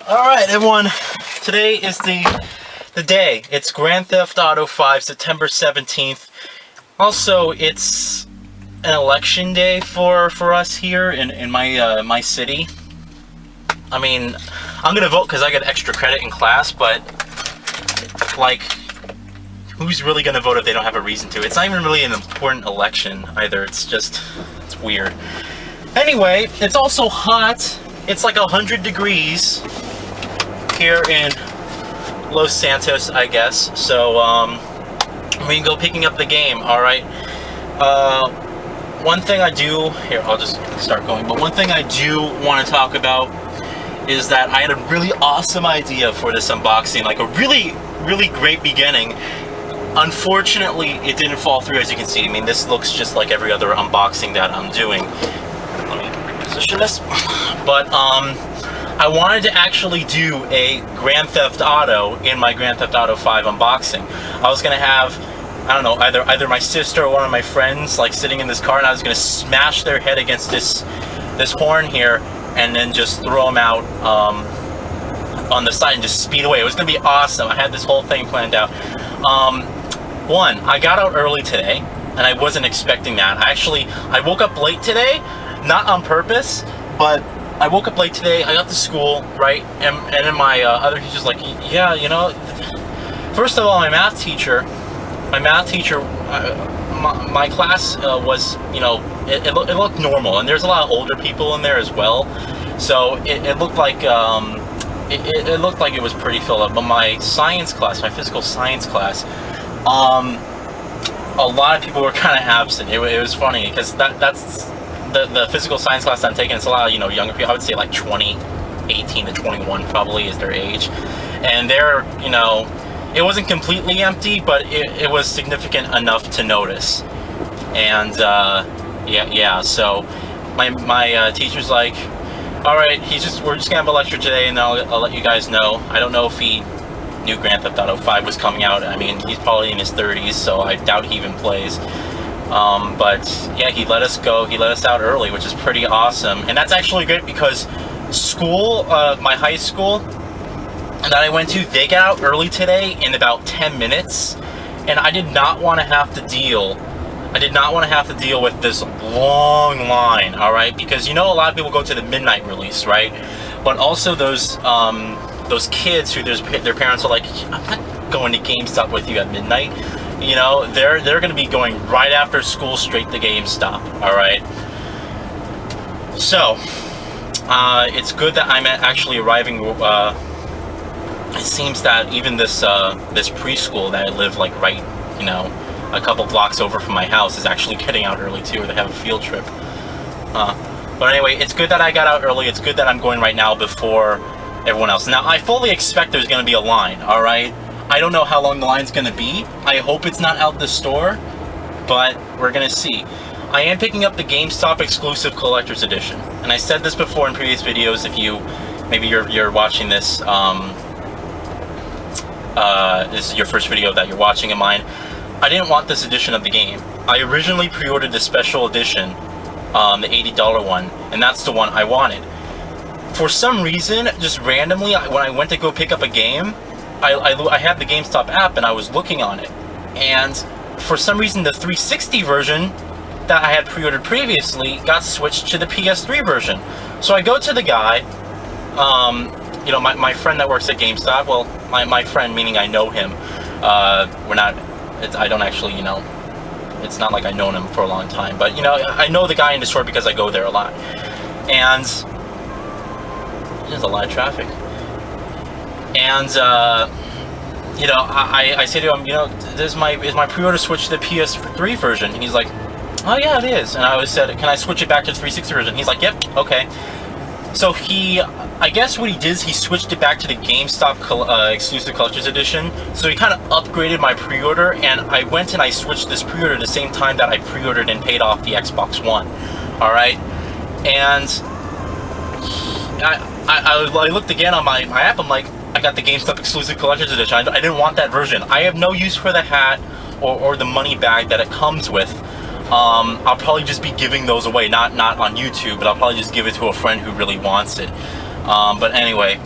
Alright everyone, today is the day. It's Grand Theft Auto 5, September 17th. Also, it's an election day for us here in my my city. I mean, I'm gonna vote because I get extra credit in class, but like, who's really gonna vote if they don't have a reason to? It's not even really an important election either. It's weird. Anyway, it's also hot. It's like 100 degrees here in Los Santos, I guess. So we can go picking up the game. All right. One thing I do here, I'll just start going. But one thing I do want to talk about is that I had a really awesome idea for this unboxing, like a really great beginning. Unfortunately, it didn't fall through, as you can see. I mean, this looks just like every other unboxing that I'm doing. Let me reposition this. But I wanted to actually do a Grand Theft Auto in my Grand Theft Auto 5 unboxing. I was gonna have, I don't know, either my sister or one of my friends like sitting in this car, and I was gonna smash their head against this horn here, and then just throw them out on the side and just speed away. It was gonna be awesome. I had this whole thing planned out. One, I got out early today, and I wasn't expecting that. I woke up late today, not on purpose, but I woke up late today. I got to school, right? And then my other teacher's like, yeah, you know, first of all, my math teacher, my class was, you know, it looked normal, and there's a lot of older people in there as well, so it looked like it looked like it was pretty filled up. But my science class, my physical science class, a lot of people were kind of absent. It was funny because that's the physical science class I'm taking. It's a lot of, you know, younger people. I would say like 18 to 21 probably is their age, and they're, you know, it wasn't completely empty, but it was significant enough to notice. And yeah. So my teacher's like, all right, we're just gonna have a lecture today, and I'll let you guys know. I don't know if he knew Grand Theft Auto 5 was coming out. I mean, he's probably in his 30s, so I doubt he even plays. But yeah, he let us go. He let us out early, which is pretty awesome. And that's actually great because school, my high school that I went to, they got out early today in about 10 minutes. And I did not want to have to deal with this long line, all right? Because, you know, a lot of people go to the midnight release, right? But also those kids who their parents are like, I'm not going to GameStop with you at midnight. You know, they're going to be going right after school straight to GameStop, all right? So, it's good that I'm actually arriving. It seems that even this preschool that I live like right, you know, a couple blocks over from my house is actually getting out early too, or they have a field trip. But anyway, it's good that I got out early. It's good that I'm going right now before everyone else. Now, I fully expect there's going to be a line, all right? I don't know how long the line's going to be. I hope it's not out the store, but we're going to see. I am picking up the GameStop exclusive collector's edition. And I said this before in previous videos. If maybe you're watching this, this is your first video that you're watching of mine. I didn't want this edition of the game. I originally pre-ordered the special edition, the $80 one, and that's the one I wanted. For some reason, just randomly, when I went to go pick up a game, I had the GameStop app and I was looking on it, and for some reason the 360 version that I had pre-ordered previously got switched to the PS3 version. So I go to the guy, you know, my friend that works at GameStop. Well, my friend, meaning I know him. I don't actually, you know, it's not like I've known him for a long time, but, you know, I know the guy in the store because I go there a lot. And there's a lot of traffic. And, you know, I say to him, you know, is my pre-order switch to the PS3 version? And he's like, oh yeah, it is. And I always said, can I switch it back to the 360 version? He's like, yep, okay. So I guess what he did is he switched it back to the GameStop exclusive collector's edition. So he kind of upgraded my pre-order, and I went and I switched this pre-order at the same time that I pre-ordered and paid off the Xbox One. All right, and I looked again on my app. I'm like, I got the GameStop exclusive collector's edition. I didn't want that version. I have no use for the hat or the money bag that it comes with. I'll probably just be giving those away, not on YouTube, but I'll probably just give it to a friend who really wants it. But anyway,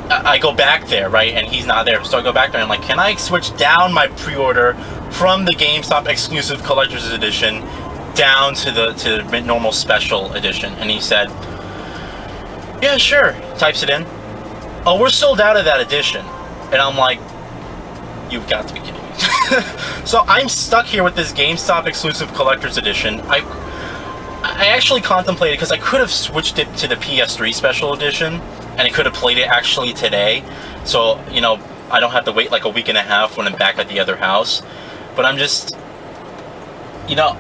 I go back there, right, and he's not there. So I go back there and I'm like, can I switch down my pre-order from the GameStop exclusive collector's edition down to the normal special edition? And he said, yeah, sure. Types it in. Oh, we're sold out of that edition. And I'm like, you've got to be kidding me. So I'm stuck here with this GameStop exclusive collector's edition. I actually contemplated, because I could have switched it to the PS3 special edition, and I could have played it actually today. So, you know, I don't have to wait like a week and a half when I'm back at the other house. But I'm just, you know,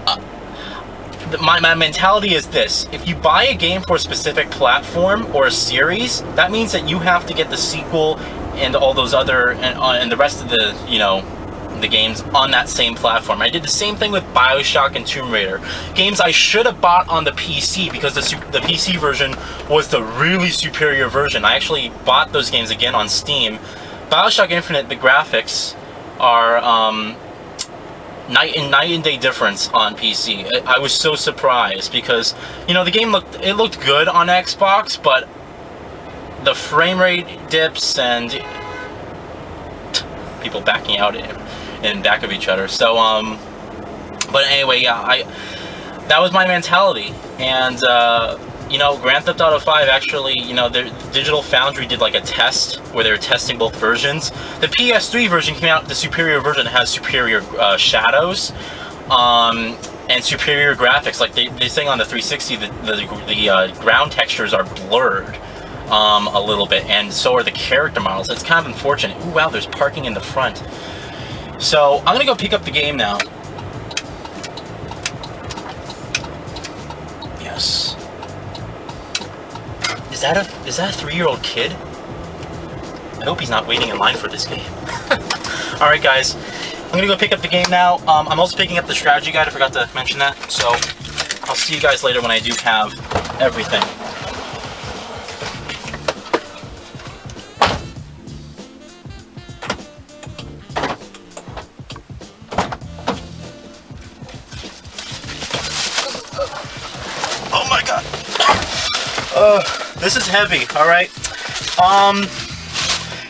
my mentality is this: if you buy a game for a specific platform or a series, that means that you have to get the sequel and all those other and the rest of the, you know, the games on that same platform. I did the same thing with BioShock and Tomb Raider, games I should have bought on the PC, because the PC version was the really superior version. I actually bought those games again on Steam. BioShock Infinite, the graphics are night and day difference on PC. I was so surprised, because, you know, the game looked good on Xbox, but the frame rate dips and people backing out in back of each other. So but anyway, yeah, that was my mentality. And you know, Grand Theft Auto 5 actually, you know, the Digital Foundry did like a test where they were testing both versions. The PS3 version came out, the superior version has superior shadows and superior graphics. Like they saying on the 360, the ground textures are blurred a little bit, and so are the character models. It's kind of unfortunate. Ooh, wow, there's parking in the front. So I'm gonna go pick up the game now. Yes. Is that a 3-year-old kid? I hope he's not waiting in line for this game. All right, guys, I'm gonna go pick up the game now. I'm also picking up the strategy guide. I forgot to mention that. So I'll see you guys later when I do have everything. Oh my god. This is heavy, alright?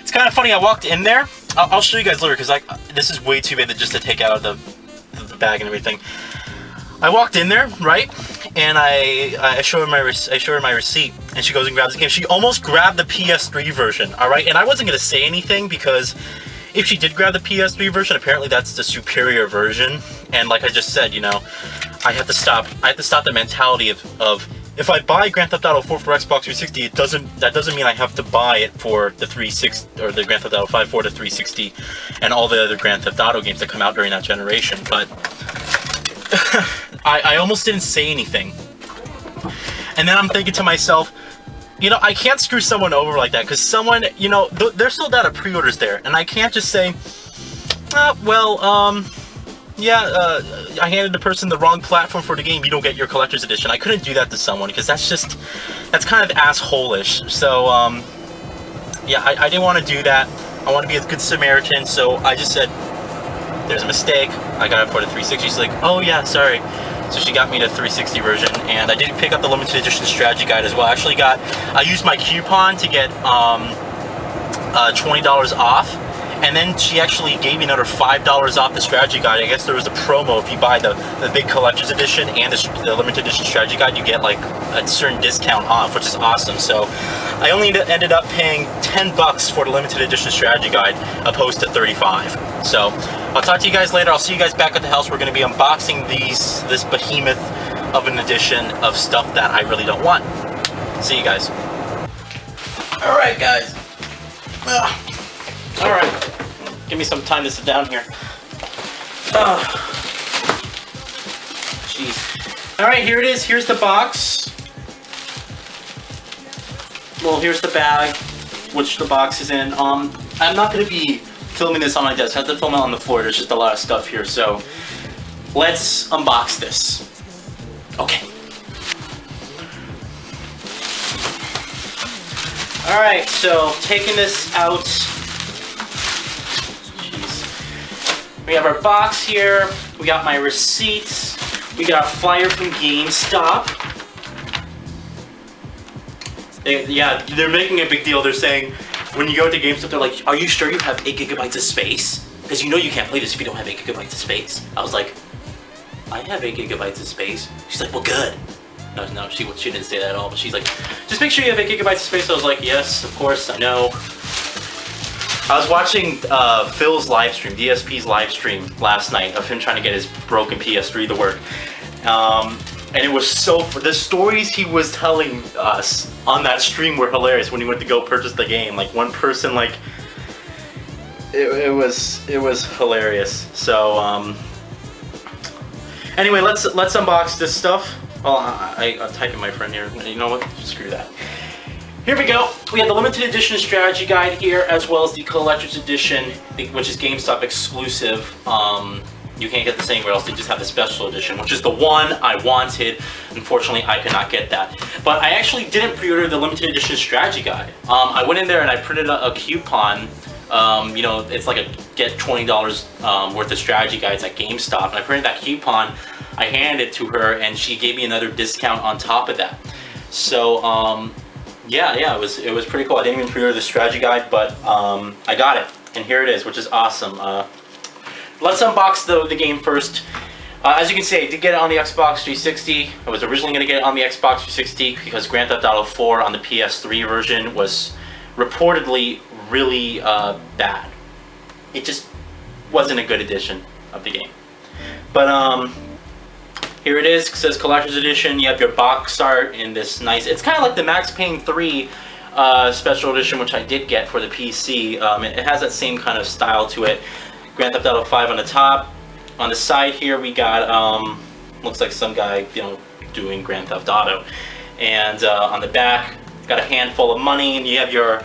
It's kind of funny, I walked in there. I'll show you guys later, because this is way too big just to take out of the bag and everything. I walked in there, right? And I show her my receipt, and she goes and grabs the game. She almost grabbed the PS3 version, alright? And I wasn't going to say anything, because if she did grab the PS3 version, apparently that's the superior version. And like I just said, you know, I have to stop the mentality of if I buy Grand Theft Auto 4 for Xbox 360, that doesn't mean I have to buy it for the 360 or the Grand Theft Auto 5 for the 360 and all the other Grand Theft Auto games that come out during that generation. But I almost didn't say anything. And then I'm thinking to myself, you know, I can't screw someone over like that, because someone, you know, they're sold out of pre-orders there, and I can't just say, I handed the person the wrong platform for the game, you don't get your collector's edition. I couldn't do that to someone, because that's kind of asshole-ish. So, yeah, I didn't want to do that. I want to be a good Samaritan, so I just said, there's a mistake, I got it for the 360. She's like, oh yeah, sorry. So she got me the 360 version, and I did pick up the limited edition strategy guide as well. I used my coupon to get $20 off, and then she actually gave me another $5 off the strategy guide. I guess there was a promo if you buy the big collector's edition and the limited edition strategy guide, you get like a certain discount off, which is awesome. So I only ended up paying $10 for the limited edition strategy guide, opposed to $35. So I'll talk to you guys later. I'll see you guys back at the house. We're going to be unboxing this behemoth of an edition of stuff that I really don't want. See you guys. All right, guys. All right. Give me some time to sit down here. Jeez. All right, here it is. Here's the box. Well, here's the bag, which the box is in. I'm not going to be filming this on my desk. I have to film it on the floor. There's just a lot of stuff here. So let's unbox this. Okay. All right, so taking this out. Jeez. We have our box here. We got my receipts. We got a flyer from GameStop. They're making a big deal. They're saying when you go to GameStop, they're like, "Are you sure you have 8 gigabytes of space? Because you know you can't play this if you don't have 8 gigabytes of space." I was like, "I have 8 gigabytes of space." She's like, "Well, good." No, she didn't say that at all, but she's like, "Just make sure you have 8 gigabytes of space." I was like, "Yes, of course, I know." I was watching Phil's live stream, DSP's live stream last night of him trying to get his broken PS3 to work. And it was the stories he was telling us on that stream were hilarious when he went to go purchase the game. Like one person, like, it was hilarious. So, anyway, let's unbox this stuff. Well, I'll type in my friend here. You know what? Screw that. Here we go. We have the limited edition strategy guide here, as well as the collector's edition, which is GameStop exclusive. You can't get this anywhere else. They just have the special edition, which is the one I wanted. Unfortunately, I could not get that. But I actually didn't pre-order the limited edition strategy guide. I went in there and I printed a coupon. You know, it's like a get $20 worth of strategy guides at GameStop. And I printed that coupon. I handed it to her, and she gave me another discount on top of that. So, yeah, it was pretty cool. I didn't even pre-order the strategy guide, but I got it, and here it is, which is awesome. Let's unbox the game first. As you can see, I did get it on the Xbox 360. I was originally going to get it on the Xbox 360 because Grand Theft Auto 4 on the PS3 version was reportedly really bad. It just wasn't a good edition of the game. But here it is. It says Collector's Edition. You have your box art in this nice... It's kind of like the Max Payne 3 Special Edition, which I did get for the PC. It has that same kind of style to it. Grand Theft Auto 5 on the top. On the side here, we got, looks like some guy, you know, doing Grand Theft Auto. And on the back, got a handful of money, and you have your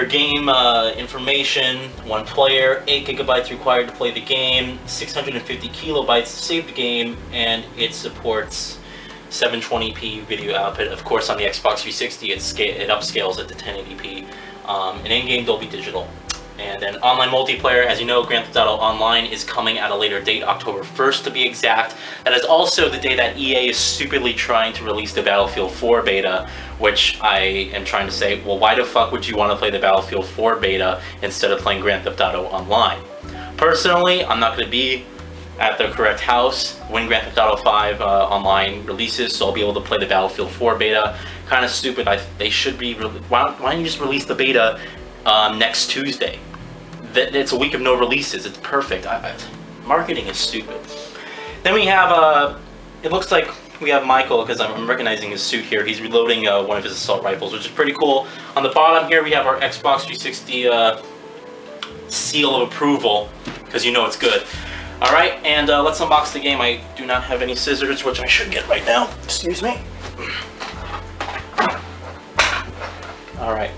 game information, 1 player, 8 gigabytes required to play the game, 650 kilobytes to save the game, and it supports 720p video output. Of course, on the Xbox 360, it upscales it to 1080p, and in-game Dolby Digital. And then online multiplayer, as you know, Grand Theft Auto Online is coming at a later date, October 1st to be exact. That is also the day that EA is stupidly trying to release the Battlefield 4 beta, which I am trying to say, well, why the fuck would you want to play the Battlefield 4 beta instead of playing Grand Theft Auto Online? Personally, I'm not going to be at the correct house when Grand Theft Auto 5 Online releases, so I'll be able to play the Battlefield 4 beta. Kind of stupid. They should be... Why don't you just release the beta next Tuesday? It's a week of no releases. It's perfect. Marketing is stupid. Then we have, it looks like we have Michael, because I'm recognizing his suit here. He's reloading one of his assault rifles, which is pretty cool. On the bottom here, we have our Xbox 360 seal of approval, because you know it's good. Alright, and let's unbox the game. I do not have any scissors, which I should get right now. Excuse me. Alright,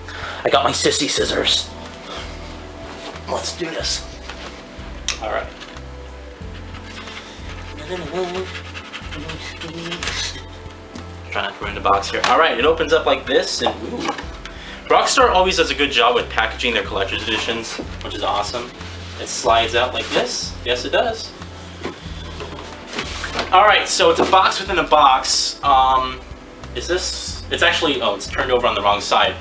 I got my sissy scissors. Let's do this. Alright. Trying to put it in the box here. Alright, it opens up like this, and ooh. Rockstar always does a good job with packaging their collector's editions, which is awesome. It slides out like this. Yes, it does. Alright, so it's a box within a box. Is this... It's actually... Oh, it's turned over on the wrong side.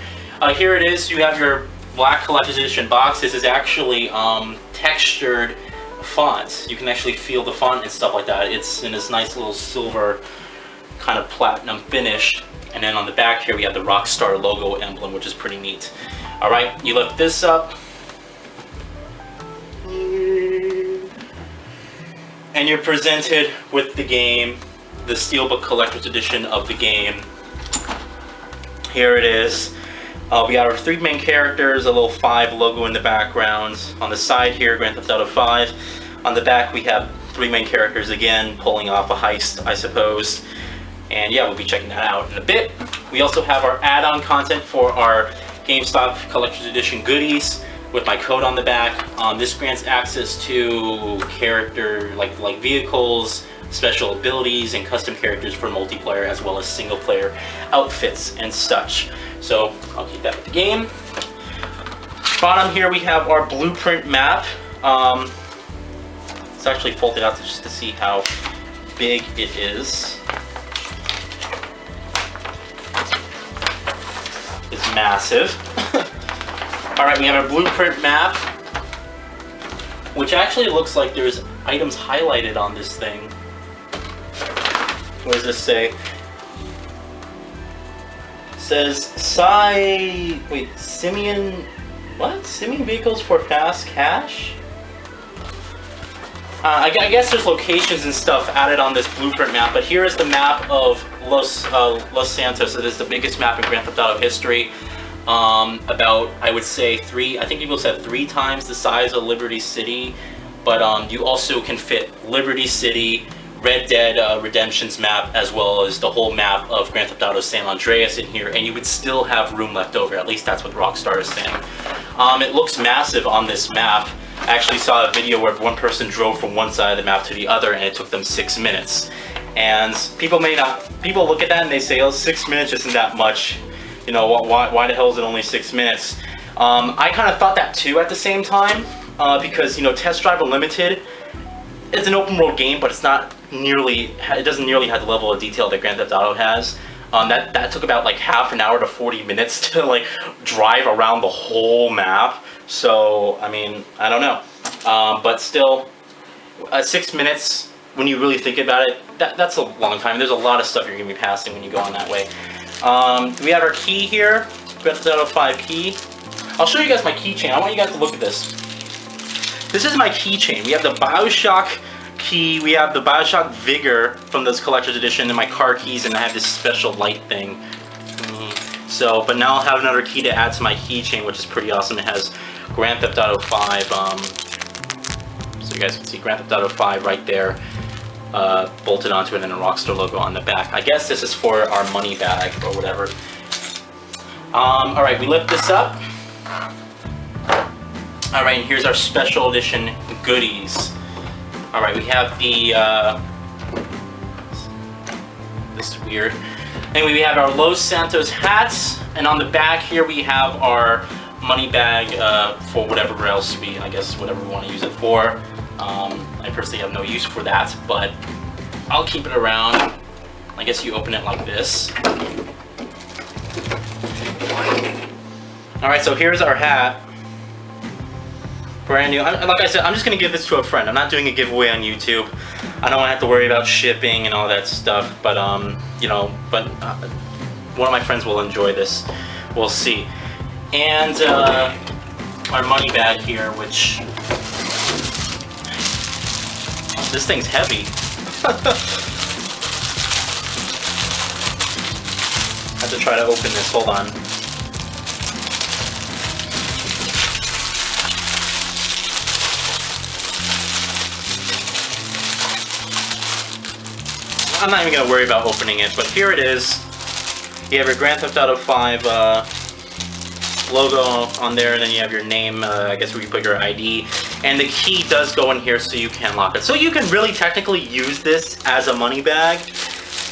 Here it is. You have your black collector's edition box. This is actually textured font. You can actually feel the font and stuff like that. It's in this nice little silver kind of platinum finish. And then on the back here we have the Rockstar logo emblem, which is pretty neat. Alright, you lift this up. And you're presented with the game, the Steelbook Collector's Edition of the game. Here it is. We got our 3 main characters, a little 5 logo in the background. On the side here, Grand Theft Auto 5. On the back, we have 3 main characters again, pulling off a heist, I suppose. And yeah, we'll be checking that out in a bit. We also have our add-on content for our GameStop Collector's Edition goodies with my code on the back. This grants access to character, like vehicles, special abilities, and custom characters for multiplayer, as well as single-player outfits and such. So I'll keep that with the game. Bottom here we have our blueprint map. It's actually folded out just to see how big it is. It's massive. Alright, we have a blueprint map, which actually looks like there's items highlighted on this thing. What does this say? It says Simian, what? Simian vehicles for fast cash? I guess there's locations and stuff added on this blueprint map, but here is the map of Los Santos. It is the biggest map in Grand Theft Auto history. About, I would say, I think people said 3 times the size of Liberty City, but you also can fit Liberty City, Red Dead Redemption's map, as well as the whole map of Grand Theft Auto San Andreas in here, and you would still have room left over. At least that's what Rockstar is saying. It looks massive on this map. I actually saw a video where one person drove from one side of the map to the other, and it took them 6 minutes. And people look at that and they say, oh, 6 minutes isn't that much. You know, why the hell is it only 6 minutes? I kind of thought that too at the same time, because, you know, Test Drive Unlimited, it's an open world game, but it doesn't nearly have the level of detail that Grand Theft Auto has. That took about like half an hour to 40 minutes to like drive around the whole map. So, I mean, I don't know. But still, 6 minutes, when you really think about it, that's a long time. There's a lot of stuff you're going to be passing when you go on that way. We have our key here, Grand Theft Auto 5 key. I'll show you guys my keychain. I want you guys to look at this. This is my keychain. We have the Bioshock key, we have the Bioshock Vigor from this collector's edition, and my car keys, and I have this special light thing. So, but now I'll have another key to add to my keychain, which is pretty awesome. It has Grand Theft Auto 5, so you guys can see Grand Theft Auto 5 right there, bolted onto it, and a Rockstar logo on the back. I guess this is for our money bag or whatever. Alright, we lift this up. Alright, and here's our special edition goodies. Alright, we have the, this is weird. Anyway, we have our Los Santos hats, and on the back here we have our money bag for whatever else I guess whatever we want to use it for. I personally have no use for that, but I'll keep it around. I guess you open it like this. Alright, so here's our hat. Brand new. Like I said, I'm just going to give this to a friend. I'm not doing a giveaway on YouTube. I don't want to have to worry about shipping and all that stuff, but, you know, one of my friends will enjoy this. We'll see. And, our money bag here, which... This thing's heavy. I have to try to open this. Hold on. I'm not even going to worry about opening it, but here it is. You have your Grand Theft Auto 5 logo on there, and then you have your name, I guess where you put your ID. And the key does go in here so you can lock it. So you can really technically use this as a money bag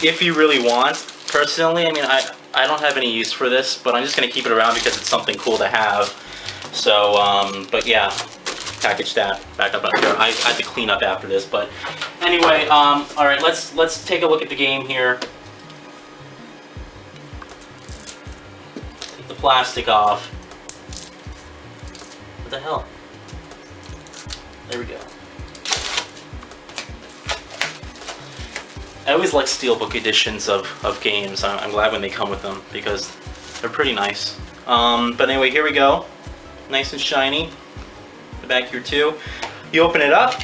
if you really want. Personally, I mean, I don't have any use for this, but I'm just going to keep it around because it's something cool to have. So, but yeah. Package that back up out here. I have to clean up after this, but anyway, all right, let's take a look at the game here. Take the plastic off. What the hell? There we go. I always like steelbook editions of games. I'm glad when they come with them because they're pretty nice. But anyway, here we go. Nice and shiny. The back here too. You open it up.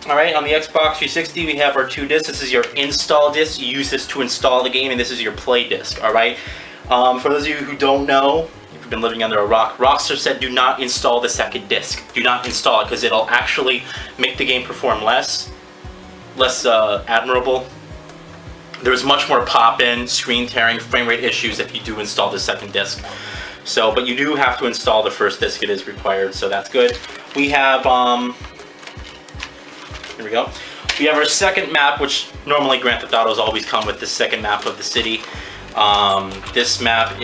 Alright, on the Xbox 360 we have our 2 discs. This is your install disc. You use this to install the game, and this is your play disc. Alright. For those of you who don't know, if you've been living under a rock, Rockstar said do not install the second disc. Do not install it because it'll actually make the game perform less admirable. There's much more pop-in, screen tearing, frame rate issues if you do install the second disc. So, but you do have to install the first disc. It is required, so that's good. We have, here we go. We have our second map, which normally Grand Theft Autos always come with the second map of the city. This map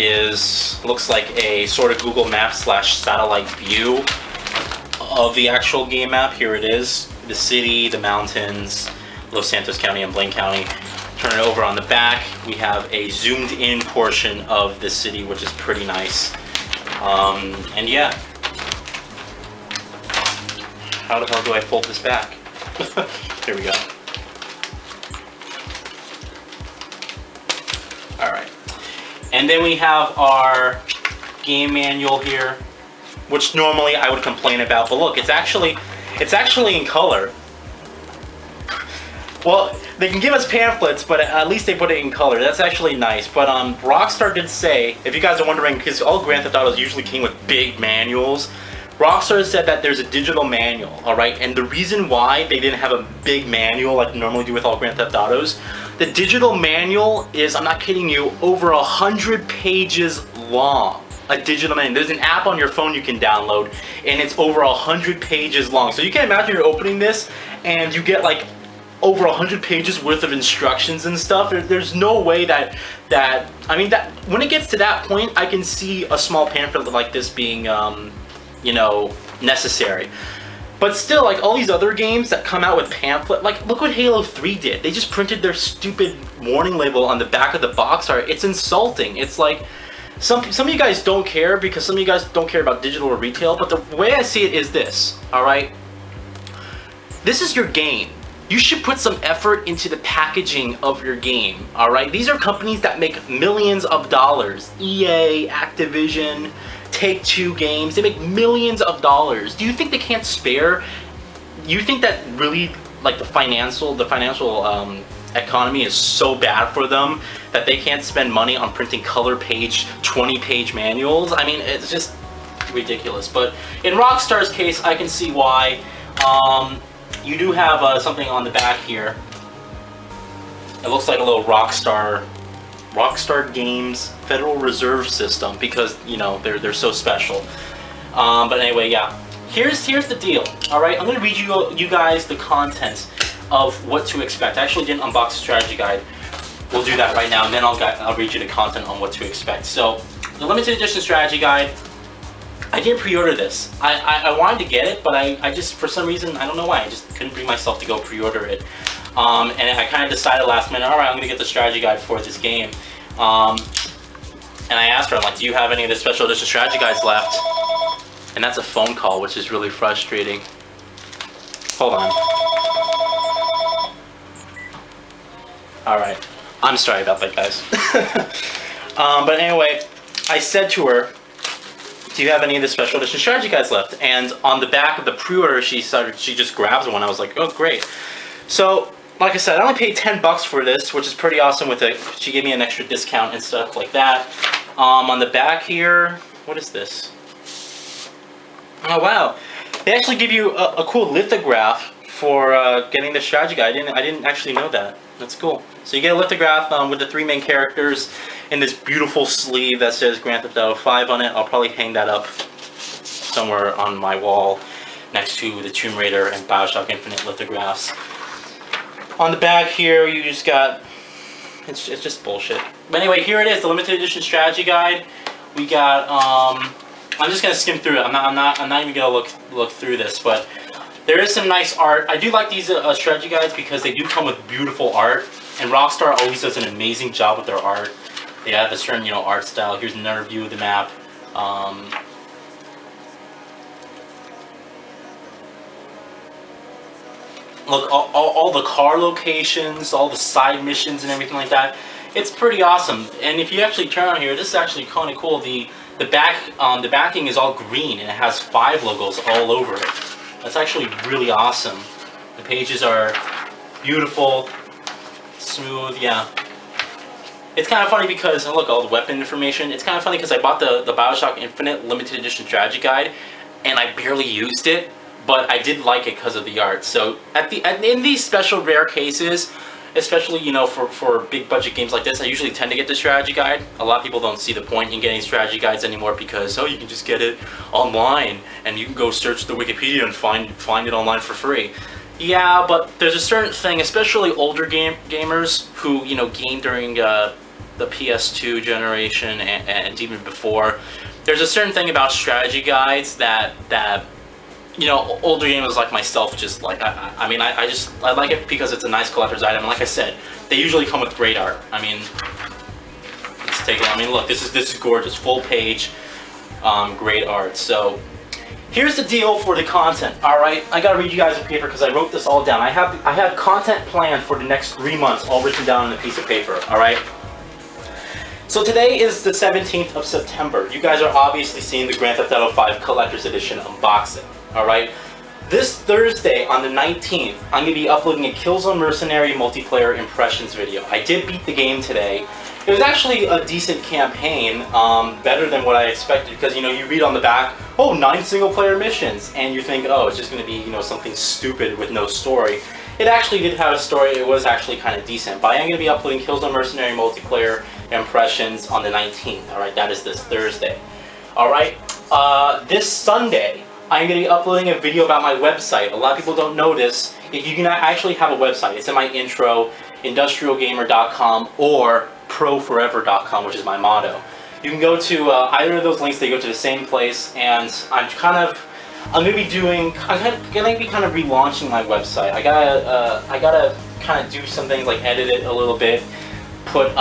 looks like a sort of Google Maps / satellite view of the actual game map. Here it is. The city, the mountains, Los Santos County and Blaine County. Turn it over on the back. We have a zoomed in portion of the city, which is pretty nice. And yeah. How the hell do I fold this back? Here we go. Alright. And then we have our game manual here, which normally I would complain about, but look, it's actually in color. Well, they can give us pamphlets, but at least they put it in color. That's actually nice. But Rockstar did say, if you guys are wondering, because all Grand Theft Autos usually came with big manuals, Rockstar said that there's a digital manual, alright? And the reason why they didn't have a big manual like they normally do with all Grand Theft Autos, the digital manual is, I'm not kidding you, over 100 pages long. A digital manual. There's an app on your phone you can download, and it's over 100 pages long. So you can imagine you're opening this, and you get like over 100 pages worth of instructions and stuff. There's no way that when it gets to that point, I can see a small pamphlet like this being, you know, necessary. But still, like all these other games that come out with pamphlet, like look what Halo 3 did. They just printed their stupid warning label on the back of the box art. It's insulting. It's like, some of you guys don't care because some of you guys don't care about digital or retail, but the way I see it is this, alright? This is your game. You should put some effort into the packaging of your game, alright? These are companies that make millions of dollars. EA, Activision, Take-Two Games, they make millions of dollars. Do you think they can't spare? You think that really, like the financial economy is so bad for them that they can't spend money on printing color page, 20-page manuals? I mean, it's just ridiculous. But in Rockstar's case, I can see why. You do have something on the back here. It looks like a little Rockstar Games Federal Reserve System because, you know, they're so special. But anyway, yeah. Here's the deal. All right, I'm gonna read you guys the contents of what to expect. I actually didn't unbox the strategy guide. We'll do that right now, and then I'll read you the content on what to expect. So, the limited edition strategy guide. I didn't pre-order this. I wanted to get it, but I just, for some reason, I don't know why, I just couldn't bring myself to go pre-order it. And I kind of decided last minute, all right, I'm gonna get the strategy guide for this game. And I asked her, I'm like, do you have any of the special edition strategy guides left? And that's a phone call, which is really frustrating. Hold on. All right, I'm sorry about that, guys. But anyway, I said to her, do you have any of the special edition strategy guides left? And on the back of the pre-order, she just grabs one. I was like, oh, great. So, like I said, I only paid $10 for this, which is pretty awesome with it. She gave me an extra discount and stuff like that. On the back here, what is this? Oh, wow. They actually give you a cool lithograph for getting the strategy guide. I didn't actually know that. That's cool. So you get a lithograph with the 3 main characters in this beautiful sleeve that says Grand Theft Auto 5 on it. I'll probably hang that up somewhere on my wall next to the Tomb Raider and BioShock Infinite lithographs. On the back here, you just got, it's just bullshit. But anyway, here it is, the limited edition strategy guide. We got, I'm just gonna skim through it. I'm not even gonna look through this, but there is some nice art. I do like these strategy guides because they do come with beautiful art, and Rockstar always does an amazing job with their art. They have a certain, you know, art style. Here's another view of the map. Look, all the car locations, all the side missions and everything like that. It's pretty awesome. And if you actually turn on here, this is actually kind of cool. The backing is all green and it has 5 logos all over it. That's actually really awesome. The pages are beautiful, smooth, yeah. It's kind of funny because, look, all the weapon information. It's kind of funny because I bought the BioShock Infinite limited edition strategy guide, and I barely used it, but I did like it because of the art. So in these special rare cases, especially, you know, for big budget games like this, I usually tend to get the strategy guide. A lot of people don't see the point in getting strategy guides anymore because, oh, you can just get it online and you can go search the Wikipedia and find it online for free. Yeah, but there's a certain thing, especially older gamers who, you know, game during the PS2 generation and even before. There's a certain thing about strategy guides that you know, older gamers like myself just like. I mean, I like it because it's a nice collector's item. And like I said, they usually come with great art. I mean, let's take it. I mean, look, this is gorgeous, full page. great art. So here's the deal for the content. All right, I gotta read you guys a paper because I wrote this all down. I have content planned for the next 3 months, all written down on a piece of paper. All right. So today is the 17th of September. You guys are obviously seeing the Grand Theft Auto 5 Collector's Edition unboxing. All right. This Thursday on the 19th, I'm going to be uploading a Killzone Mercenary multiplayer impressions video. I did beat the game today. It was actually a decent campaign, better than what I expected, because you read on the back, oh, 9 single player missions, and you think, oh, it's just going to be something stupid with no story. It actually did have a story. It was actually kind of decent. But I am going to be uploading Killzone Mercenary multiplayer impressions on the 19th. All right, that is this Thursday. All right, this Sunday, I'm going to be uploading a video about my website. A lot of people don't know this. You can actually have a website. It's in my intro, IndustrialGamer.com or ProForever.com, which is my motto. You can go to either of those links. They go to the same place, and I'm going to be kind of relaunching my website. I gotta kind of do some things like edit it a little bit, put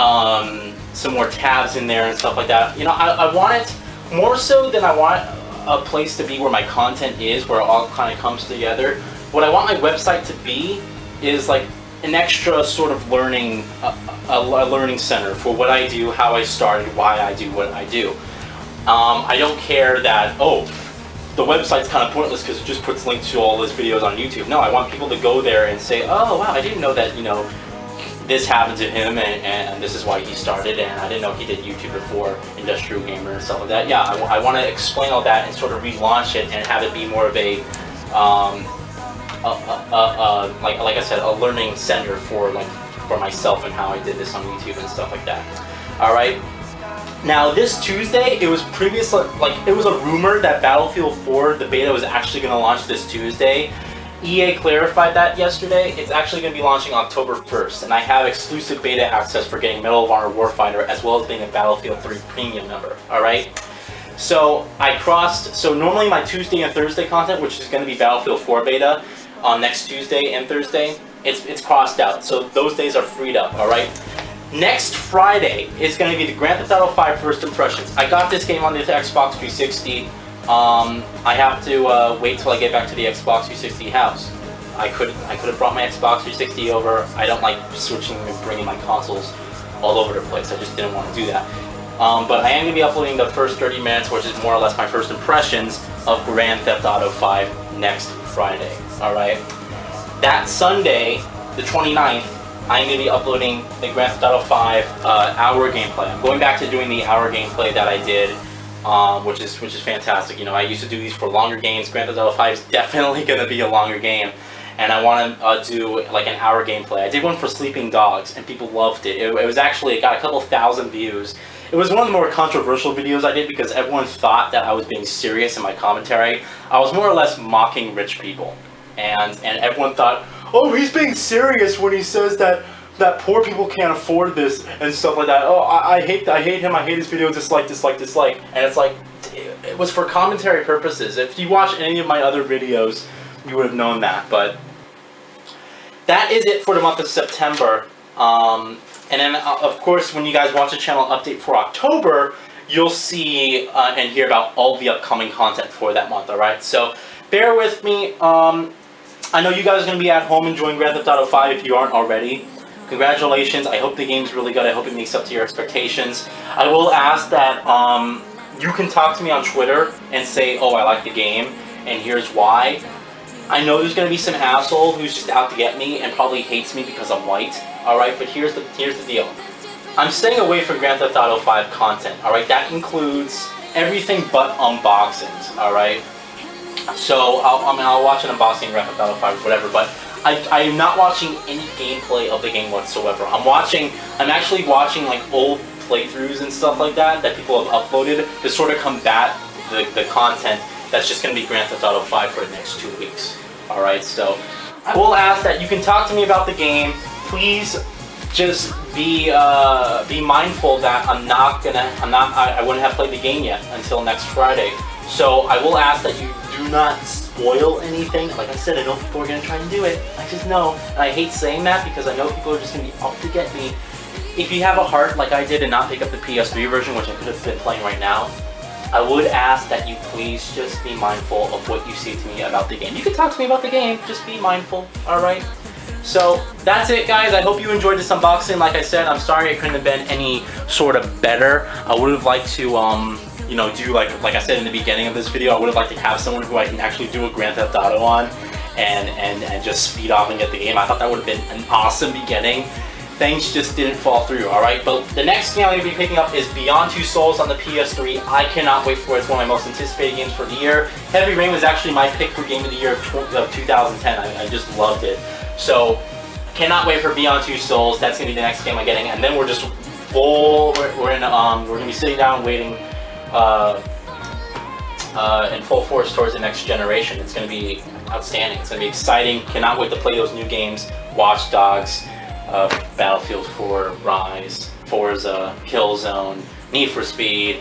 some more tabs in there and stuff like that. I want it more so than I want a place to be where my content is, where it all kind of comes together. What I want my website to be is like an extra sort of learning, a learning center for what I do, how I started, why I do what I do. I don't care that, oh, the website's kind of pointless because it just puts links to all those videos on YouTube. No, I want people to go there and say, oh wow, I didn't know that, this happened to him and this is why he started, and I didn't know he did YouTube before IndustrialGamer and stuff like that. Yeah, I want to explain all that and sort of relaunch it and have it be more of a, like I said, a learning center for myself and how I did this on YouTube and stuff like that. All right. Now this Tuesday, it was it was a rumor that Battlefield 4, the beta, was actually going to launch this Tuesday. EA clarified that yesterday. It's actually going to be launching October 1st, and I have exclusive beta access for getting Medal of Honor Warfighter as well as being a Battlefield 3 premium member. All right. So normally my Tuesday and Thursday content, which is going to be Battlefield 4 beta on next Tuesday and Thursday, it's crossed out. So those days are freed up. All right. Next Friday is going to be the Grand Theft Auto 5 First Impressions. I got this game on the Xbox 360. I have to wait till I get back to the Xbox 360 house. I could have brought my Xbox 360 over. I don't like switching and bringing my consoles all over the place. I just didn't want to do that. But I am going to be uploading the first 30 minutes, which is more or less my first impressions of Grand Theft Auto 5 next Friday. All right. That Sunday, the 29th, I'm going to be uploading the Grand Theft Auto 5 hour gameplay. I'm going back to doing the hour gameplay that I did, which is fantastic. I used to do these for longer games. Grand Theft Auto 5 is definitely going to be a longer game, and I want to do like an hour gameplay. I did one for Sleeping Dogs, and people loved it. It was actually, it got a couple thousand views. It was one of the more controversial videos I did because everyone thought that I was being serious in my commentary. I was more or less mocking rich people, and everyone thought, oh, he's being serious when he says that poor people can't afford this and stuff like that. Oh, I hate him. I hate his video. Dislike. And it's like, it was for commentary purposes. If you watch any of my other videos, you would have known that. But that is it for the month of September. And then, of course, when you guys watch the channel update for October, you'll see and hear about all the upcoming content for that month. All right. So bear with me. I know you guys are going to be at home enjoying Grand Theft Auto 5 if you aren't already. Congratulations. I hope the game's really good. I hope it meets up to your expectations. I will ask that you can talk to me on Twitter and say, oh, I like the game, and here's why. I know there's going to be some asshole who's just out to get me and probably hates me because I'm white. Alright, but here's the deal. I'm staying away from Grand Theft Auto 5 content. Alright, that includes everything but unboxings. Alright? So, I'll watch an unboxing, Grand Theft Auto 5, whatever, but I am not watching any gameplay of the game whatsoever. I'm actually watching like old playthroughs and stuff like that people have uploaded to sort of combat the content that's just going to be Grand Theft Auto 5 for the next 2 weeks. Alright, so I will ask that you can talk to me about the game. Please just be mindful that I wouldn't have played the game yet until next Friday. So I will ask that you do not spoil anything. Like I said, I know people are going to try and do it. I just know. And I hate saying that because I know people are just going to be out to get me. If you have a heart like I did and not pick up the PS3 version, which I could have been playing right now, I would ask that you please just be mindful of what you say to me about the game. You can talk to me about the game, just be mindful, alright? So that's it, guys. I hope you enjoyed this unboxing. Like I said, I'm sorry it couldn't have been any sort of better. I would have liked to you know, do like I said in the beginning of this video, I would have liked to have someone who I can actually do a Grand Theft Auto on and just speed off and get the game. I thought that would have been an awesome beginning. Things just didn't fall through, alright? But the next game I'm going to be picking up is Beyond Two Souls on the PS3. I cannot wait for it. It's one of my most anticipated games for the year. Heavy Rain was actually my pick for Game of the Year of 2010. I just loved it. So, cannot wait for Beyond Two Souls. That's going to be the next game I'm getting. And then we're just full, we're going to be sitting down waiting in full force towards the next generation. It's going to be outstanding. It's going to be exciting. Cannot wait to play those new games. Watch Dogs. Battlefield 4, Rise, Forza, Killzone, Need for Speed,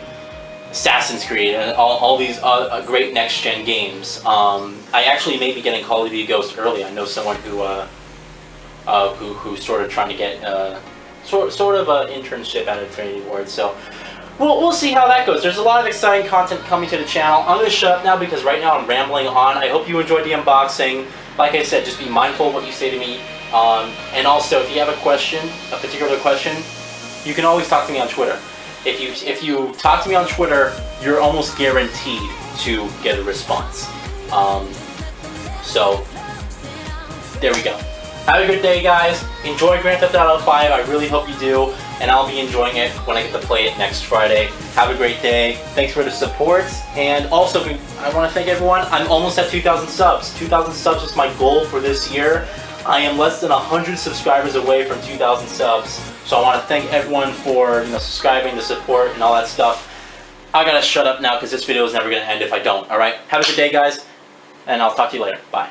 Assassin's Creed, and all these great next-gen games. I actually may be getting Call of Duty Ghost early. I know someone who's sort of trying to get sort of an internship at Infinity Ward. So we'll see how that goes. There's a lot of exciting content coming to the channel. I'm going to shut up now because right now I'm rambling on. I hope you enjoyed the unboxing. Like I said, just be mindful of what you say to me. And also, if you have a question, a particular question, you can always talk to me on Twitter. If you talk to me on Twitter, you're almost guaranteed to get a response. So, there we go. Have a good day, guys. Enjoy Grand Theft Auto 5. I really hope you do. And I'll be enjoying it when I get to play it next Friday. Have a great day. Thanks for the support. And also, I want to thank everyone. I'm almost at 2,000 subs. 2,000 subs was my goal for this year. I am less than 100 subscribers away from 2,000 subs. So I want to thank everyone for subscribing, the support, and all that stuff. I gotta shut up now because this video is never going to end if I don't. Alright? Have a good day, guys. And I'll talk to you later. Bye.